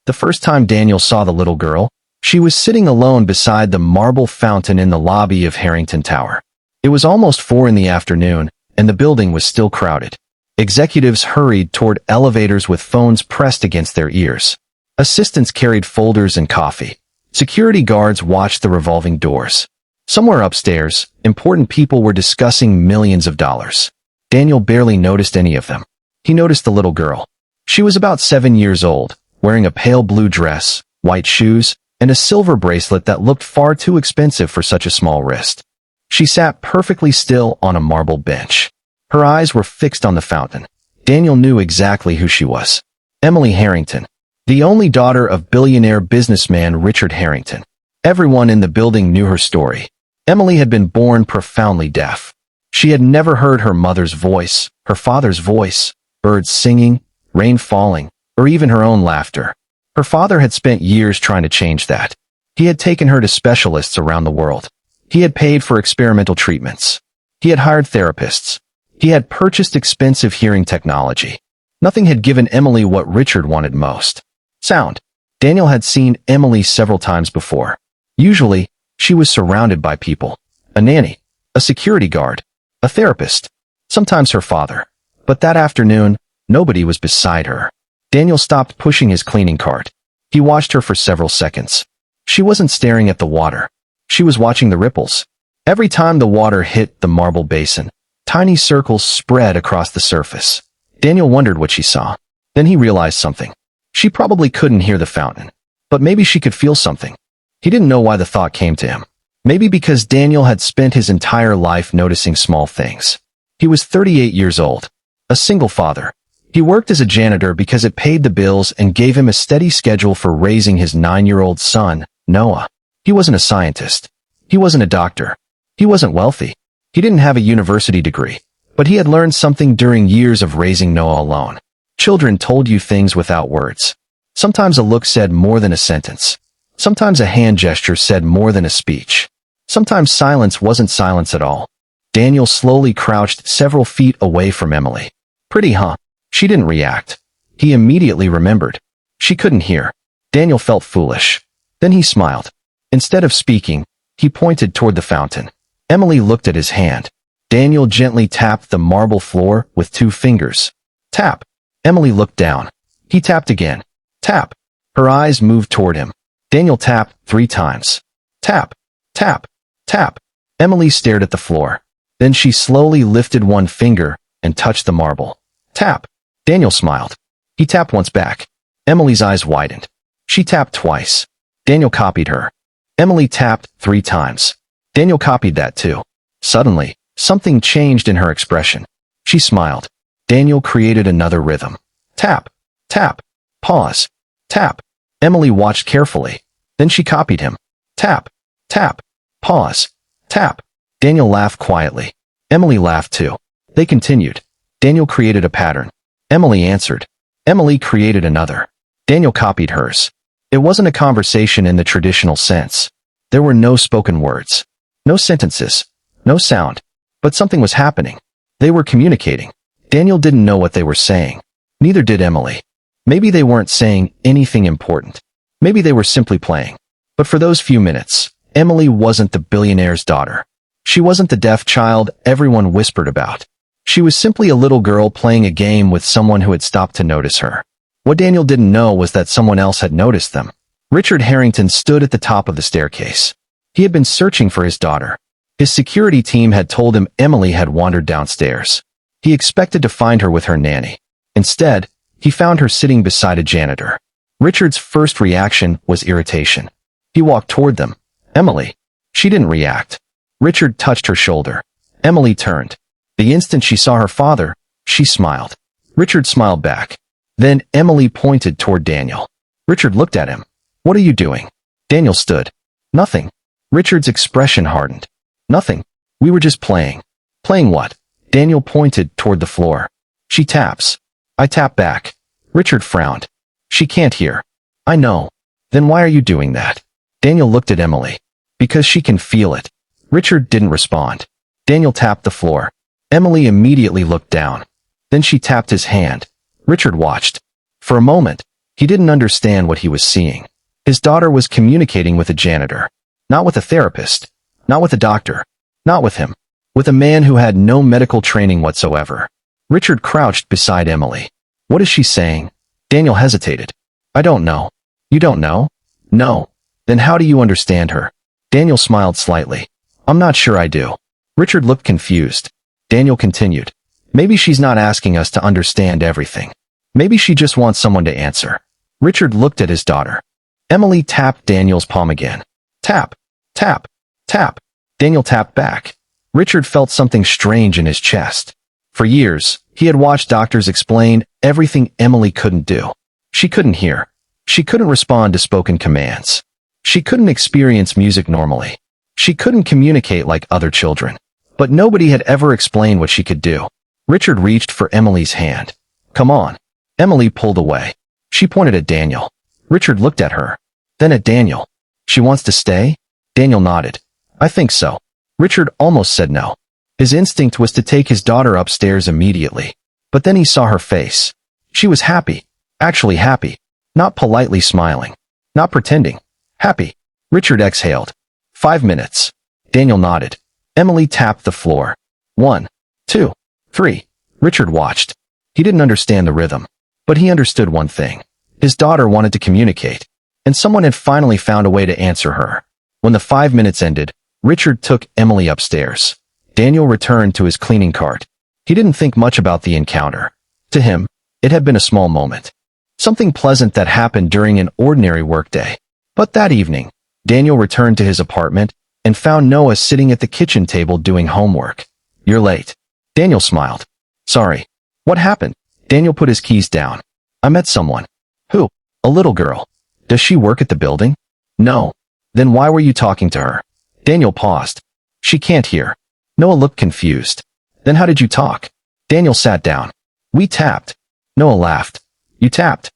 The first time Daniel saw the little girl, she was sitting alone beside the marble fountain in the lobby of Harrington Tower. It was almost 4 in the afternoon, and the building was still crowded. Executives hurried toward elevators with phones pressed against their ears. Assistants carried folders and coffee. Security guards watched the revolving doors. Somewhere upstairs, important people were discussing millions of dollars. Daniel barely noticed any of them. He noticed the little girl. She was about 7 years old, wearing a pale blue dress, white shoes, and a silver bracelet that looked far too expensive for such a small wrist. She sat perfectly still on a marble bench. Her eyes were fixed on the fountain. Daniel knew exactly who she was. Emily Harrington, the only daughter of billionaire businessman Richard Harrington. Everyone in the building knew her story. Emily had been born profoundly deaf. She had never heard her mother's voice, her father's voice, birds singing, rain falling, or even her own laughter. Her father had spent years trying to change that. He had taken her to specialists around the world. He had paid for experimental treatments. He had hired therapists. He had purchased expensive hearing technology. Nothing had given Emily what Richard wanted most: sound. Daniel had seen Emily several times before. Usually, she was surrounded by people: a nanny, a security guard, a therapist, sometimes her father. But that afternoon, nobody was beside her. Daniel stopped pushing his cleaning cart. He watched her for several seconds. She wasn't staring at the water. She was watching the ripples. Every time the water hit the marble basin, tiny circles spread across the surface. Daniel wondered what she saw. Then he realized something. She probably couldn't hear the fountain, but maybe she could feel something. He didn't know why the thought came to him. Maybe because Daniel had spent his entire life noticing small things. He was 38 years old, a single father. He worked as a janitor because it paid the bills and gave him a steady schedule for raising his 9-year-old son, Noah. He wasn't a scientist. He wasn't a doctor. He wasn't wealthy. He didn't have a university degree, but he had learned something during years of raising Noah alone. Children told you things without words. Sometimes a look said more than a sentence. Sometimes a hand gesture said more than a speech. Sometimes silence wasn't silence at all. Daniel slowly crouched several feet away from Emily. Pretty, huh? She didn't react. He immediately remembered. She couldn't hear. Daniel felt foolish. Then he smiled. Instead of speaking, he pointed toward the fountain. Emily looked at his hand. Daniel gently tapped the marble floor with 2 fingers. Tap. Emily looked down. He tapped again. Tap. Her eyes moved toward him. Daniel tapped 3 times. Tap. Tap. Tap. Emily stared at the floor. Then she slowly lifted 1 finger and touched the marble. Tap. Daniel smiled. He tapped once back. Emily's eyes widened. She tapped twice. Daniel copied her. Emily tapped 3 times. Daniel copied that too. Suddenly, something changed in her expression. She smiled. Daniel created another rhythm. Tap. Tap. Pause. Tap. Emily watched carefully. Then she copied him. Tap. Tap. Pause. Tap. Daniel laughed quietly. Emily laughed too. They continued. Daniel created a pattern. Emily answered. Emily created another. Daniel copied hers. It wasn't a conversation in the traditional sense. There were no spoken words. No sentences. No sound. But something was happening. They were communicating. Daniel didn't know what they were saying. Neither did Emily. Maybe they weren't saying anything important. Maybe they were simply playing. But for those few minutes, Emily wasn't the billionaire's daughter. She wasn't the deaf child everyone whispered about. She was simply a little girl playing a game with someone who had stopped to notice her. What Daniel didn't know was that someone else had noticed them. Richard Harrington stood at the top of the staircase. He had been searching for his daughter. His security team had told him Emily had wandered downstairs. He expected to find her with her nanny. Instead, he found her sitting beside a janitor. Richard's first reaction was irritation. He walked toward them. Emily. She didn't react. Richard touched her shoulder. Emily turned. The instant she saw her father, she smiled. Richard smiled back. Then Emily pointed toward Daniel. Richard looked at him. What are you doing? Daniel stood. Nothing. Richard's expression hardened. Nothing. We were just playing. Playing what? Daniel pointed toward the floor. She taps. I tap back. Richard frowned. She can't hear. I know. Then why are you doing that? Daniel looked at Emily. Because she can feel it. Richard didn't respond. Daniel tapped the floor. Emily immediately looked down. Then she tapped his hand. Richard watched. For a moment, He didn't understand what he was seeing. His daughter was communicating with a janitor. Not with a therapist. Not with a doctor. Not with him. With a man who had no medical training whatsoever. Richard crouched beside Emily. What is she saying? Daniel hesitated. I don't know. You don't know? No. Then how do you understand her? Daniel smiled slightly. I'm not sure I do. Richard looked confused. Daniel continued. Maybe she's not asking us to understand everything. Maybe she just wants someone to answer. Richard looked at his daughter. Emily tapped Daniel's palm again. Tap, tap, tap. Daniel tapped back. Richard felt something strange in his chest. For years, he had watched doctors explain everything Emily couldn't do. She couldn't hear. She couldn't respond to spoken commands. She couldn't experience music normally. She couldn't communicate like other children. But nobody had ever explained what she could do. Richard reached for Emily's hand. Come on. Emily pulled away. She pointed at Daniel. Richard looked at her. Then at Daniel. She wants to stay? Daniel nodded. I think so. Richard almost said no. His instinct was to take his daughter upstairs immediately. But then he saw her face. She was happy. Actually happy. Not politely smiling. Not pretending. Happy. Richard exhaled. 5 minutes. Daniel nodded. Emily tapped the floor. 1, 2, 3. Richard watched. He didn't understand the rhythm. But he understood one thing. His daughter wanted to communicate. And someone had finally found a way to answer her. When the 5 minutes ended, Richard took Emily upstairs. Daniel returned to his cleaning cart. He didn't think much about the encounter. To him, it had been a small moment. Something pleasant that happened during an ordinary workday. But that evening, Daniel returned to his apartment and found Noah sitting at the kitchen table doing homework. You're late. Daniel smiled. Sorry. What happened? Daniel put his keys down. I met someone. Who? A little girl. Does she work at the building? No. Then why were you talking to her? Daniel paused. She can't hear. Noah looked confused. Then how did you talk? Daniel sat down. We tapped. Noah laughed. You tapped?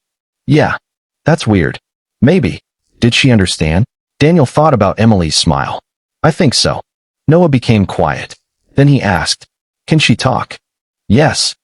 Yeah. That's weird. Maybe. Did she understand? Daniel thought about Emily's smile. I think so. Noah became quiet. Then he asked, can she talk? Yes.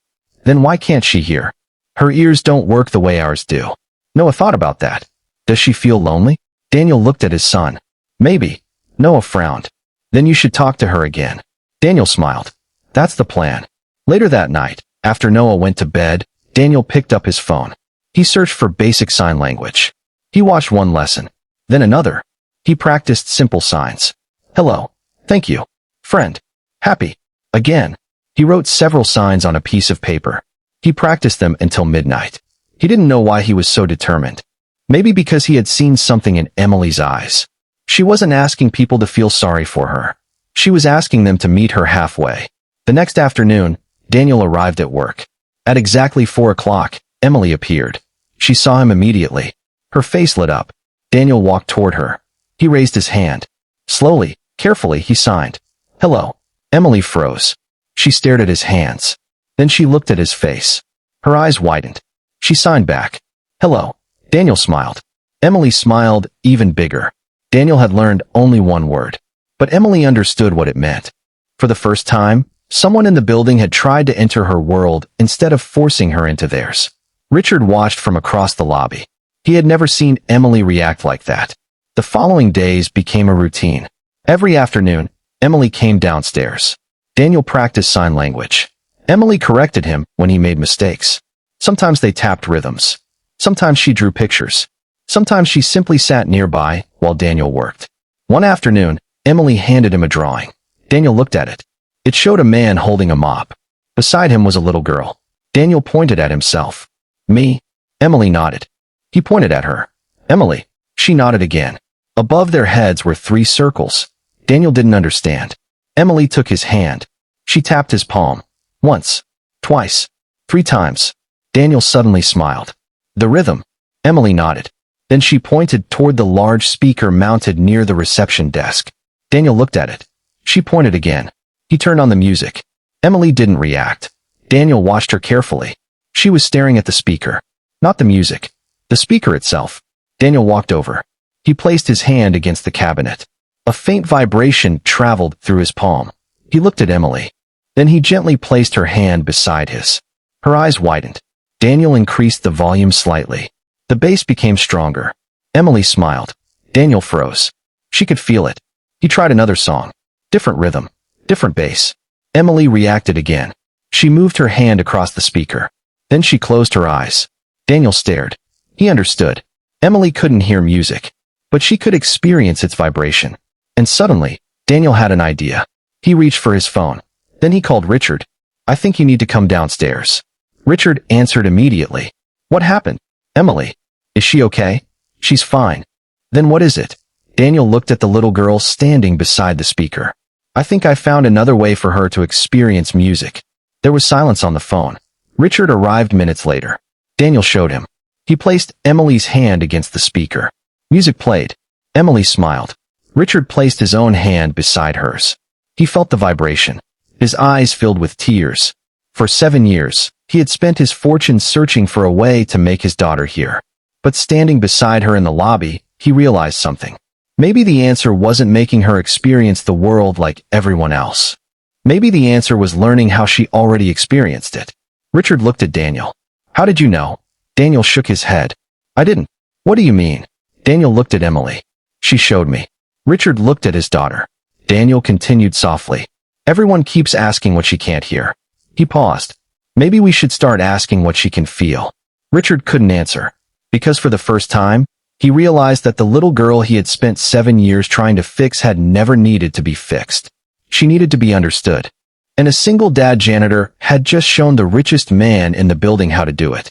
Then why can't she hear? Her ears don't work the way ours do. Noah thought about that. Does she feel lonely? Daniel looked at his son. Maybe. Noah frowned. Then you should talk to her again. Daniel smiled. That's the plan. Later that night, after Noah went to bed, Daniel picked up his phone. He searched for basic sign language. He watched one lesson. Then another. He practiced simple signs. Hello. Thank you. Friend. Happy. Again. He wrote several signs on a piece of paper. He practiced them until midnight. He didn't know why he was so determined. Maybe because he had seen something in Emily's eyes. She wasn't asking people to feel sorry for her. She was asking them to meet her halfway. The next afternoon, Daniel arrived at work. At exactly 4 o'clock, Emily appeared. She saw him immediately. Her face lit up. Daniel walked toward her. He raised his hand. Slowly, carefully, he signed. Hello. Emily froze. She stared at his hands. Then she looked at his face. Her eyes widened. She signed back. Hello. Daniel smiled. Emily smiled even bigger. Daniel had learned only one word. But Emily understood what it meant. For the first time, someone in the building had tried to enter her world instead of forcing her into theirs. Richard watched from across the lobby. He had never seen Emily react like that. The following days became a routine. Every afternoon, Emily came downstairs. Daniel practiced sign language. Emily corrected him when he made mistakes. Sometimes they tapped rhythms. Sometimes she drew pictures. Sometimes she simply sat nearby while Daniel worked. One afternoon, Emily handed him a drawing. Daniel looked at it. It showed a man holding a mop. Beside him was a little girl. Daniel pointed at himself. Me? Emily nodded. He pointed at her. Emily. She nodded again. Above their heads were 3 circles. Daniel didn't understand. Emily took his hand. She tapped his palm. Once. Twice. 3 times. Daniel suddenly smiled. The rhythm. Emily nodded. Then she pointed toward the large speaker mounted near the reception desk. Daniel looked at it. She pointed again. He turned on the music. Emily didn't react. Daniel watched her carefully. She was staring at the speaker. Not the music. The speaker itself. Daniel walked over. He placed his hand against the cabinet. A faint vibration traveled through his palm. He looked at Emily. Then he gently placed her hand beside his. Her eyes widened. Daniel increased the volume slightly. The bass became stronger. Emily smiled. Daniel froze. She could feel it. He tried another song. Different rhythm. Different bass. Emily reacted again. She moved her hand across the speaker. Then she closed her eyes. Daniel stared. He understood. Emily couldn't hear music, but she could experience its vibration. And suddenly, Daniel had an idea. He reached for his phone. Then he called Richard. I think you need to come downstairs. Richard answered immediately. What happened? Emily. Is she okay? She's fine. Then what is it? Daniel looked at the little girl standing beside the speaker. I think I found another way for her to experience music. There was silence on the phone. Richard arrived minutes later. Daniel showed him. He placed Emily's hand against the speaker. Music played. Emily smiled. Richard placed his own hand beside hers. He felt the vibration. His eyes filled with tears. For 7 years, he had spent his fortune searching for a way to make his daughter hear. But standing beside her in the lobby, he realized something. Maybe the answer wasn't making her experience the world like everyone else. Maybe the answer was learning how she already experienced it. Richard looked at Daniel. How did you know? Daniel shook his head. I didn't. What do you mean? Daniel looked at Emily. She showed me. Richard looked at his daughter. Daniel continued softly. Everyone keeps asking what she can't hear. He paused. Maybe we should start asking what she can feel. Richard couldn't answer. Because for the first time, he realized that the little girl he had spent 7 years trying to fix had never needed to be fixed. She needed to be understood. And a single dad janitor had just shown the richest man in the building how to do it.